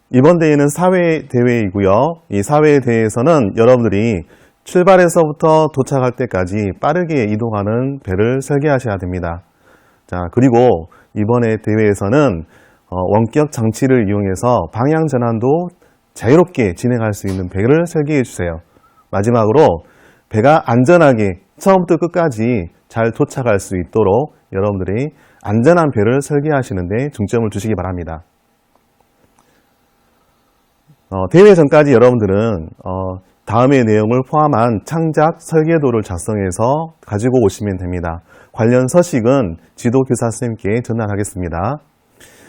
이번 대회는 사회대회이고요. 이 사회대회에서는 여러분들이 출발에서부터 도착할 때까지 빠르게 이동하는 배를 설계하셔야 됩니다. 자, 그리고 이번에 대회에서는 원격 장치를 이용해서 방향 전환도 자유롭게 진행할 수 있는 배를 설계해 주세요. 마지막으로 배가 안전하게 처음부터 끝까지 잘 도착할 수 있도록 여러분들이 안전한 배를 설계하시는 데 중점을 두시기 바랍니다. 대회 전까지 여러분들은 다음의 내용을 포함한 창작 설계도를 작성해서 가지고 오시면 됩니다. 관련 서식은 지도교사 선생님께 전달하겠습니다.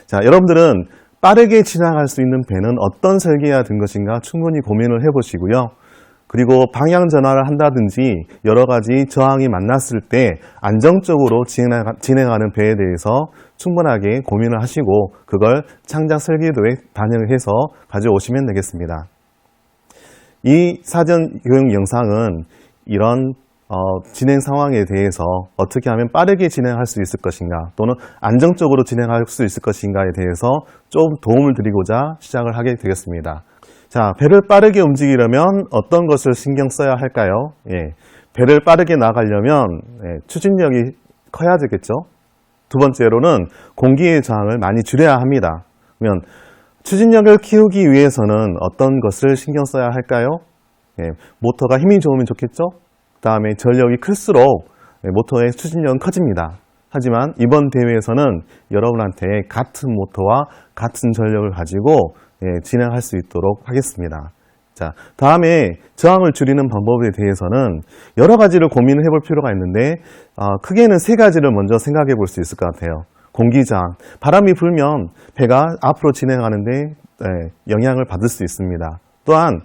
자, 여러분들은 빠르게 지나갈 수 있는 배는 어떤 설계가 된 것인가 충분히 고민을 해보시고요. 그리고 방향 전환을 한다든지 여러 가지 저항이 만났을 때 안정적으로 진행하는 배에 대해서 충분하게 고민을 하시고 그걸 창작 설계도에 반영을 해서 가져오시면 되겠습니다. 이 사전 교육 영상은 이런 진행 상황에 대해서 어떻게 하면 빠르게 진행할 수 있을 것인가 또는 안정적으로 진행할 수 있을 것인가에 대해서 좀 도움을 드리고자 시작을 하게 되겠습니다. 자, 배를 빠르게 움직이려면 어떤 것을 신경 써야 할까요? 예, 배를 빠르게 나가려면 추진력이 커야 되겠죠. 두 번째로는 공기의 저항을 많이 줄여야 합니다. 그러면 추진력을 키우기 위해서는 어떤 것을 신경 써야 할까요? 예, 모터가 힘이 좋으면 좋겠죠. 그 다음에 전력이 클수록 모터의 추진력은 커집니다. 하지만 이번 대회에서는 여러분한테 같은 모터와 같은 전력을 가지고 진행할 수 있도록 하겠습니다. 자, 다음에 저항을 줄이는 방법에 대해서는 여러 가지를 고민을 해볼 필요가 있는데 크게는 세 가지를 먼저 생각해 볼 수 있을 것 같아요. 공기저항, 바람이 불면 배가 앞으로 진행하는데 영향을 받을 수 있습니다. 또한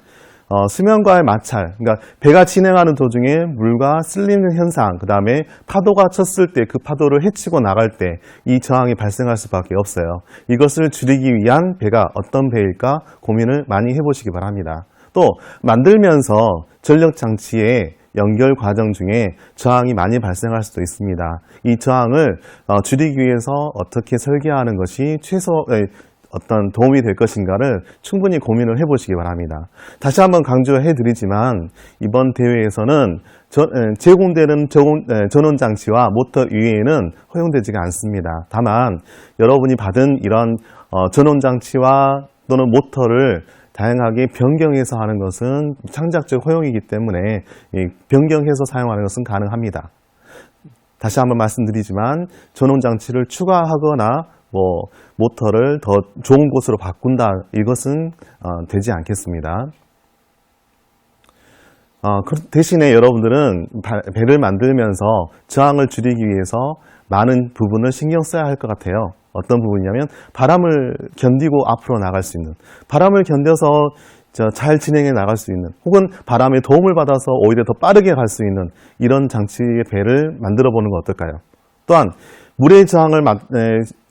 수면과의 마찰, 그러니까 배가 진행하는 도중에 물과 쓸리는 현상, 그 다음에 파도가 쳤을 때 그 파도를 헤치고 나갈 때 이 저항이 발생할 수밖에 없어요. 이것을 줄이기 위한 배가 어떤 배일까 고민을 많이 해보시기 바랍니다. 또 만들면서 전력장치의 연결 과정 중에 저항이 많이 발생할 수도 있습니다. 이 저항을 줄이기 위해서 어떻게 설계하는 것이 어떤 도움이 될 것인가를 충분히 고민을 해보시기 바랍니다. 다시 한번 강조해 드리지만 이번 대회에서는 제공되는 전원장치와 모터 이외에는 허용되지가 않습니다. 다만 여러분이 받은 이런 전원장치와 또는 모터를 다양하게 변경해서 하는 것은 창작적 허용이기 때문에 변경해서 사용하는 것은 가능합니다. 다시 한번 말씀드리지만 전원장치를 추가하거나 모터를 더 좋은 곳으로 바꾼다, 이것은 되지 않겠습니다. 대신에 여러분들은 배를 만들면서 저항을 줄이기 위해서 많은 부분을 신경 써야 할 것 같아요. 어떤 부분이냐면 바람을 견디고 앞으로 나갈 수 있는, 바람을 견뎌서 잘 진행해 나갈 수 있는, 혹은 바람의 도움을 받아서 오히려 더 빠르게 갈 수 있는 이런 장치의 배를 만들어 보는 건 어떨까요? 또한 물의 저항을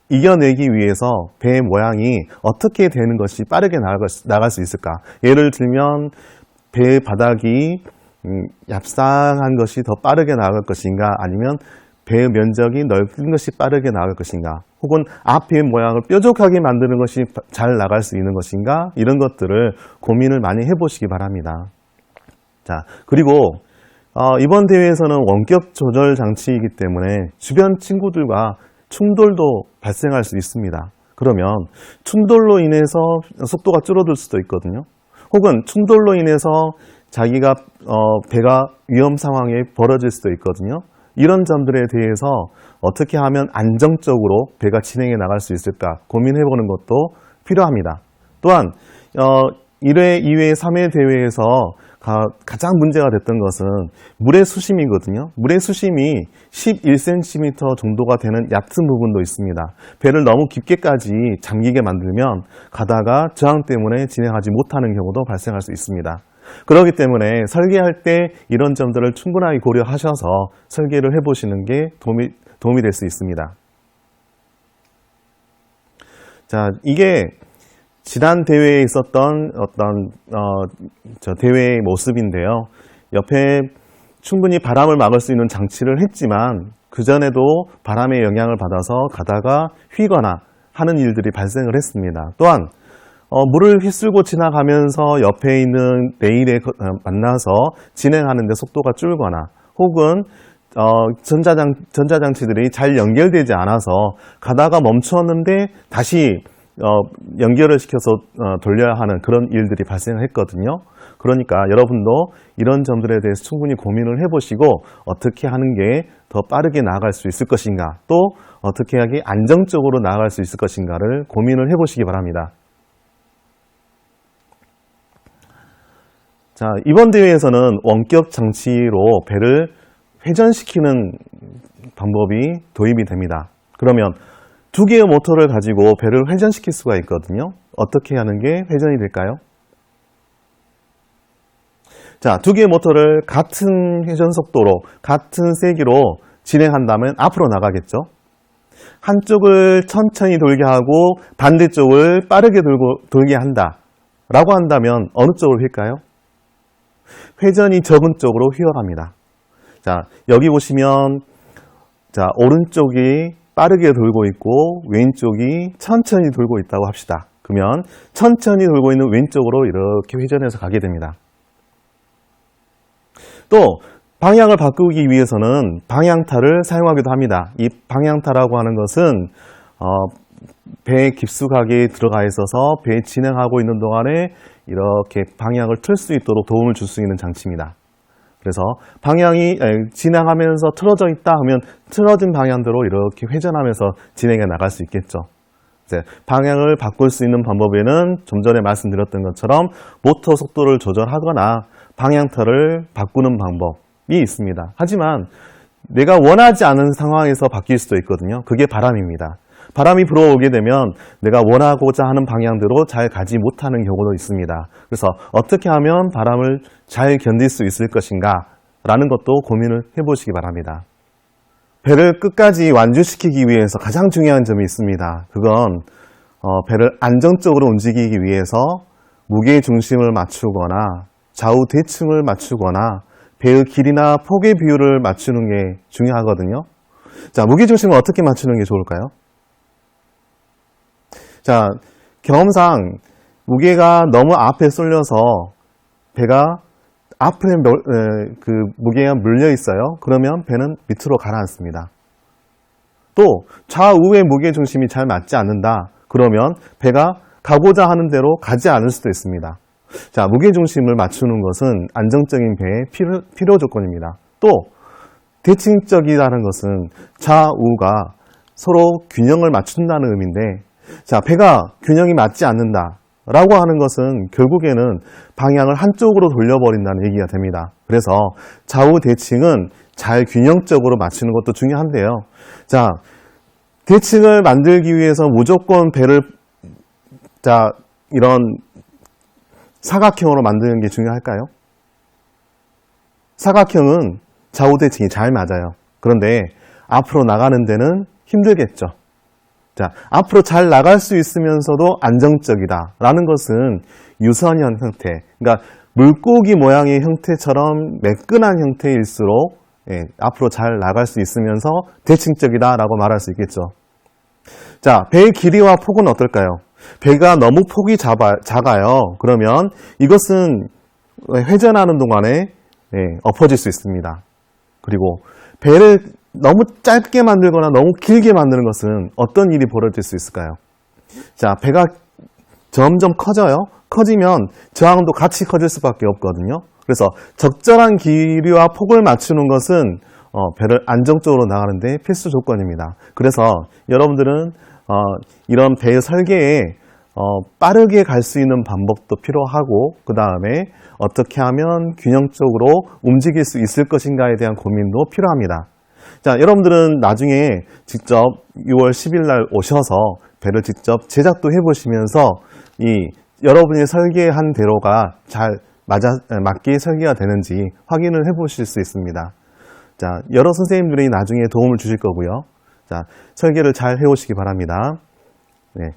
이겨내기 위해서 배의 모양이 어떻게 되는 것이 빠르게 나갈 수 있을까? 예를 들면 배 바닥이 얍상한 것이 더 빠르게 나갈 것인가, 아니면 배의 면적이 넓은 것이 빠르게 나갈 것인가, 혹은 앞의 모양을 뾰족하게 만드는 것이 잘 나갈 수 있는 것인가, 이런 것들을 고민을 많이 해보시기 바랍니다. 자, 그리고 이번 대회에서는 원격 조절 장치이기 때문에 주변 친구들과 충돌도 발생할 수 있습니다. 그러면 충돌로 인해서 속도가 줄어들 수도 있거든요. 혹은 충돌로 인해서 자기가 배가 위험 상황에 벌어질 수도 있거든요. 이런 점들에 대해서 어떻게 하면 안정적으로 배가 진행해 나갈 수 있을까 고민해 보는 것도 필요합니다. 또한 1회, 2회, 3회 대회에서 가장 문제가 됐던 것은 물의 수심이거든요. 물의 수심이 11cm 정도가 되는 얕은 부분도 있습니다. 배를 너무 깊게까지 잠기게 만들면 가다가 저항 때문에 진행하지 못하는 경우도 발생할 수 있습니다. 그렇기 때문에 설계할 때 이런 점들을 충분하게 고려하셔서 설계를 해보시는 게 도움이 될 수 있습니다. 자, 이게 지난 대회에 있었던 어떤 대회의 모습인데요. 옆에 충분히 바람을 막을 수 있는 장치를 했지만 그전에도 바람의 영향을 받아서 가다가 휘거나 하는 일들이 발생을 했습니다. 또한 물을 휘쓸고 지나가면서 옆에 있는 레일에 만나서 진행하는데 속도가 줄거나 혹은 전자장치들이 잘 연결되지 않아서 가다가 멈췄는데 다시 연결을 시켜서 돌려야 하는 그런 일들이 발생했거든요. 그러니까 여러분도 이런 점들에 대해서 충분히 고민을 해보시고 어떻게 하는 게 더 빠르게 나아갈 수 있을 것인가, 또 어떻게 하기 안정적으로 나아갈 수 있을 것인가를 고민을 해보시기 바랍니다. 자, 이번 대회에서는 원격 장치로 배를 회전시키는 방법이 도입이 됩니다. 그러면 두 개의 모터를 가지고 배를 회전시킬 수가 있거든요. 어떻게 하는 게 회전이 될까요? 자, 두 개의 모터를 같은 회전 속도로, 같은 세기로 진행한다면 앞으로 나가겠죠. 한쪽을 천천히 돌게 하고 반대쪽을 빠르게 돌게 한다 라고 한다면 어느 쪽으로 휠까요? 회전이 적은 쪽으로 휘어갑니다. 자, 여기 보시면 자, 오른쪽이 빠르게 돌고 있고 왼쪽이 천천히 돌고 있다고 합시다. 그러면 천천히 돌고 있는 왼쪽으로 이렇게 회전해서 가게 됩니다. 또 방향을 바꾸기 위해서는 방향타를 사용하기도 합니다. 이 방향타라고 하는 것은 배에 깊숙하게 들어가 있어서 배 진행하고 있는 동안에 이렇게 방향을 틀 수 있도록 도움을 줄 수 있는 장치입니다. 그래서 방향이 진행하면서 틀어져 있다 하면 틀어진 방향대로 이렇게 회전하면서 진행해 나갈 수 있겠죠. 이제 방향을 바꿀 수 있는 방법에는 좀 전에 말씀드렸던 것처럼 모터 속도를 조절하거나 방향타를 바꾸는 방법이 있습니다. 하지만 내가 원하지 않은 상황에서 바뀔 수도 있거든요. 그게 바람입니다. 바람이 불어오게 되면 내가 원하고자 하는 방향대로 잘 가지 못하는 경우도 있습니다. 그래서 어떻게 하면 바람을 잘 견딜 수 있을 것인가 라는 것도 고민을 해보시기 바랍니다. 배를 끝까지 완주시키기 위해서 가장 중요한 점이 있습니다. 그건 배를 안정적으로 움직이기 위해서 무게 중심을 맞추거나 좌우 대칭을 맞추거나 배의 길이나 폭의 비율을 맞추는 게 중요하거든요. 자, 무게 중심을 어떻게 맞추는 게 좋을까요? 자, 경험상 무게가 너무 앞에 쏠려서 배가 앞에 그 무게가 물려 있어요. 그러면 배는 밑으로 가라앉습니다. 또 좌우의 무게 중심이 잘 맞지 않는다. 그러면 배가 가고자 하는 대로 가지 않을 수도 있습니다. 자, 무게 중심을 맞추는 것은 안정적인 배의 필요 조건입니다. 또 대칭적이라는 것은 좌우가 서로 균형을 맞춘다는 의미인데, 자, 배가 균형이 맞지 않는다 라고 하는 것은 결국에는 방향을 한쪽으로 돌려버린다는 얘기가 됩니다. 그래서 좌우 대칭은 잘 균형적으로 맞추는 것도 중요한데요. 자, 대칭을 만들기 위해서 무조건 배를 이런 사각형으로 만드는 게 중요할까요? 사각형은 좌우 대칭이 잘 맞아요. 그런데 앞으로 나가는 데는 힘들겠죠. 자, 앞으로 잘 나갈 수 있으면서도 안정적이다 라는 것은 유선형 형태, 그러니까 물고기 모양의 형태처럼 매끈한 형태일수록 앞으로 잘 나갈 수 있으면서 대칭적이다 라고 말할 수 있겠죠. 자, 배의 길이와 폭은 어떨까요? 배가 너무 폭이 작아요. 그러면 이것은 회전하는 동안에 엎어질 수 있습니다. 그리고 배를 너무 짧게 만들거나 너무 길게 만드는 것은 어떤 일이 벌어질 수 있을까요? 자, 배가 점점 커져요. 커지면 저항도 같이 커질 수밖에 없거든요. 그래서 적절한 길이와 폭을 맞추는 것은 배를 안정적으로 나가는데 필수 조건입니다. 그래서 여러분들은 이런 배의 설계에 빠르게 갈 수 있는 방법도 필요하고, 그 다음에 어떻게 하면 균형적으로 움직일 수 있을 것인가에 대한 고민도 필요합니다. 자, 여러분들은 나중에 직접 6월 10일 날 오셔서 배를 직접 제작도 해보시면서 여러분이 설계한 대로가 잘 맞게 설계가 되는지 확인을 해보실 수 있습니다. 자, 여러 선생님들이 나중에 도움을 주실 거고요. 자, 설계를 잘 해오시기 바랍니다. 네.